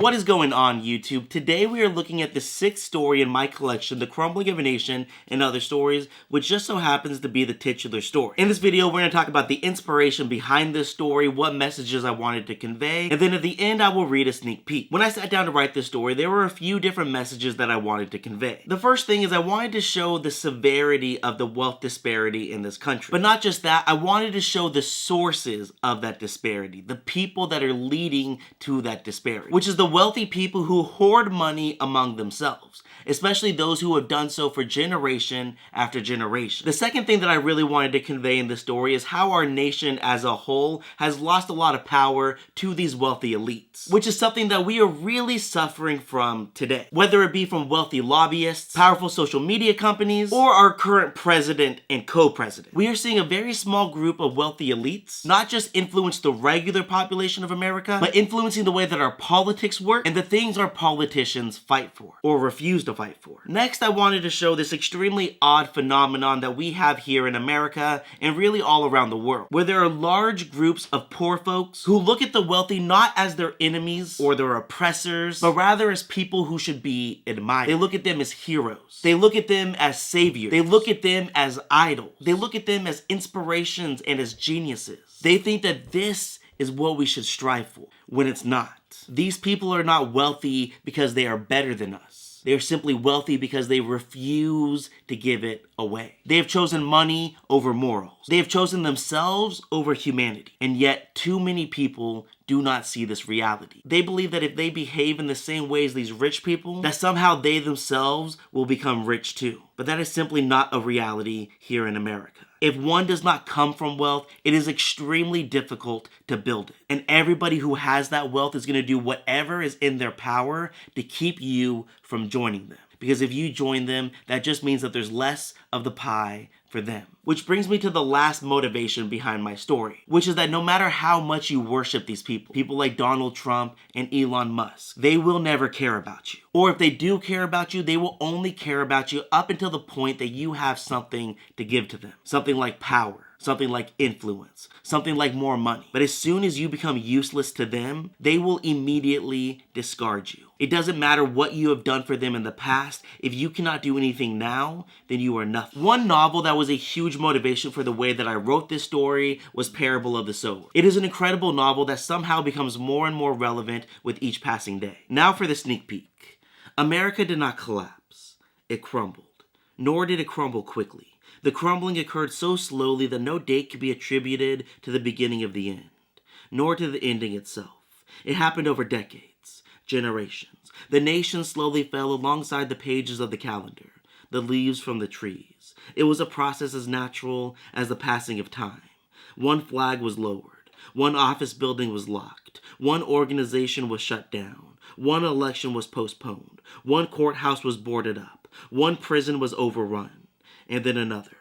What is going on, YouTube? Today we are looking at the sixth story in my collection, The Crumbling of a Nation and Other Stories, which just so happens to be the titular story. In this video, we're going to talk about the inspiration behind this story, what messages I wanted to convey, and then at the end I will read a sneak peek. When I sat down to write this story, there were a few different messages that I wanted to convey. The first thing is I wanted to show the severity of the wealth disparity in this country. But not just that, I wanted to show the sources of that disparity, the people that are leading to that disparity, which is the wealthy people who hoard money among themselves, especially those who have done so for generation after generation. The second thing that I really wanted to convey in this story is how our nation as a whole has lost a lot of power to these wealthy elites, which is something that we are really suffering from today, whether it be from wealthy lobbyists, powerful social media companies, or our current president and co-president. We are seeing a very small group of wealthy elites not just influence the regular population of America, but influencing the way that our politics work and the things our politicians fight for or refuse to fight for. Next, I wanted to show this extremely odd phenomenon that we have here in America and really all around the world, where there are large groups of poor folks who look at the wealthy not as their enemies or their oppressors, but rather as people who should be admired. They look at them as heroes. They look at them as saviors. They look at them as idols. They look at them as inspirations and as geniuses. They think that this is what we should strive for, when it's not. These people are not wealthy because they are better than us. They are simply wealthy because they refuse to give it away. They have chosen money over morals. They have chosen themselves over humanity. And yet, too many people do not see this reality. They believe that if they behave in the same way as these rich people, that somehow they themselves will become rich too. But that is simply not a reality here in America. If one does not come from wealth, it is extremely difficult to build it. And everybody who has that wealth is going to do whatever is in their power to keep you from joining them. Because if you join them, that just means that there's less of the pie for them. Which brings me to the last motivation behind my story, which is that no matter how much you worship these people like Donald Trump and Elon Musk, they will never care about you. Or if they do care about you, they will only care about you up until the point that you have something to give to them. Something like power, something like influence, something like more money. But as soon as you become useless to them, they will immediately discard you. It doesn't matter what you have done for them in the past. If you cannot do anything now, then you are nothing. One novel that was a huge motivation for the way that I wrote this story was Parable of the Sower. It is an incredible novel that somehow becomes more and more relevant with each passing day. Now for the sneak peek. America did not collapse. It crumbled. Nor did it crumble quickly. The crumbling occurred so slowly that no date could be attributed to the beginning of the end, nor to the ending itself. It happened over decades, generations. The nation slowly fell alongside the pages of the calendar, the leaves from the trees. It was a process as natural as the passing of time. One flag was lowered. One office building was locked. One organization was shut down. One election was postponed. One courthouse was boarded up. One prison was overrun. And then another,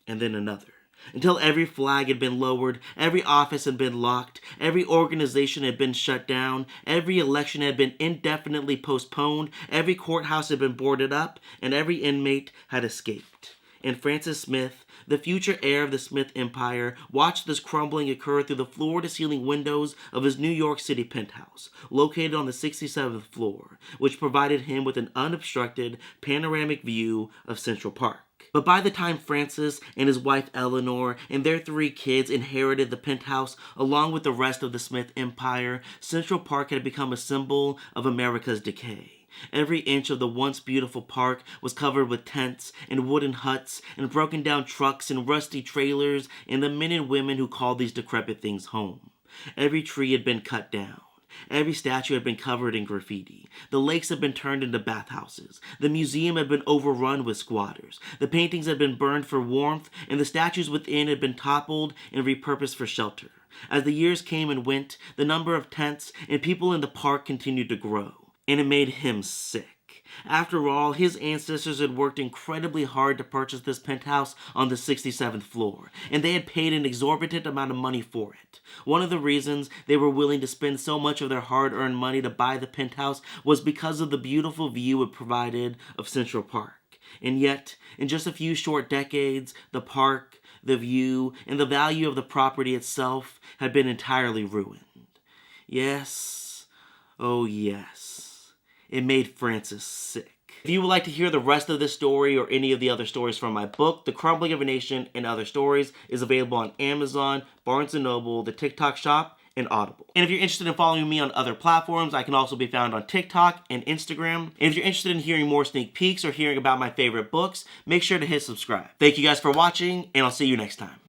and then another, until every flag had been lowered, every office had been locked, every organization had been shut down, every election had been indefinitely postponed, every courthouse had been boarded up, and every inmate had escaped. And Francis Smith, the future heir of the Smith Empire, watched this crumbling occur through the floor-to-ceiling windows of his New York City penthouse, located on the 67th floor, which provided him with an unobstructed, panoramic view of Central Park. But by the time Francis and his wife Eleanor and their 3 kids inherited the penthouse along with the rest of the Smith Empire, Central Park had become a symbol of America's decay. Every inch of the once beautiful park was covered with tents and wooden huts and broken down trucks and rusty trailers and the men and women who called these decrepit things home. Every tree had been cut down. Every statue had been covered in graffiti. The lakes had been turned into bathhouses. The museum had been overrun with squatters. The paintings had been burned for warmth, and the statues within had been toppled and repurposed for shelter. As the years came and went, the number of tents and people in the park continued to grow, and it made him sick. After all, his ancestors had worked incredibly hard to purchase this penthouse on the 67th floor, and they had paid an exorbitant amount of money for it. One of the reasons they were willing to spend so much of their hard-earned money to buy the penthouse was because of the beautiful view it provided of Central Park. And yet, in just a few short decades, the park, the view, and the value of the property itself had been entirely ruined. Yes, Oh yes, it made Francis sick. If you would like to hear the rest of this story or any of the other stories from my book, The Crumbling of a Nation and Other Stories is available on Amazon, Barnes & Noble, the TikTok Shop, and Audible. And if you're interested in following me on other platforms, I can also be found on TikTok and Instagram. And if you're interested in hearing more sneak peeks or hearing about my favorite books, make sure to hit subscribe. Thank you guys for watching, and I'll see you next time.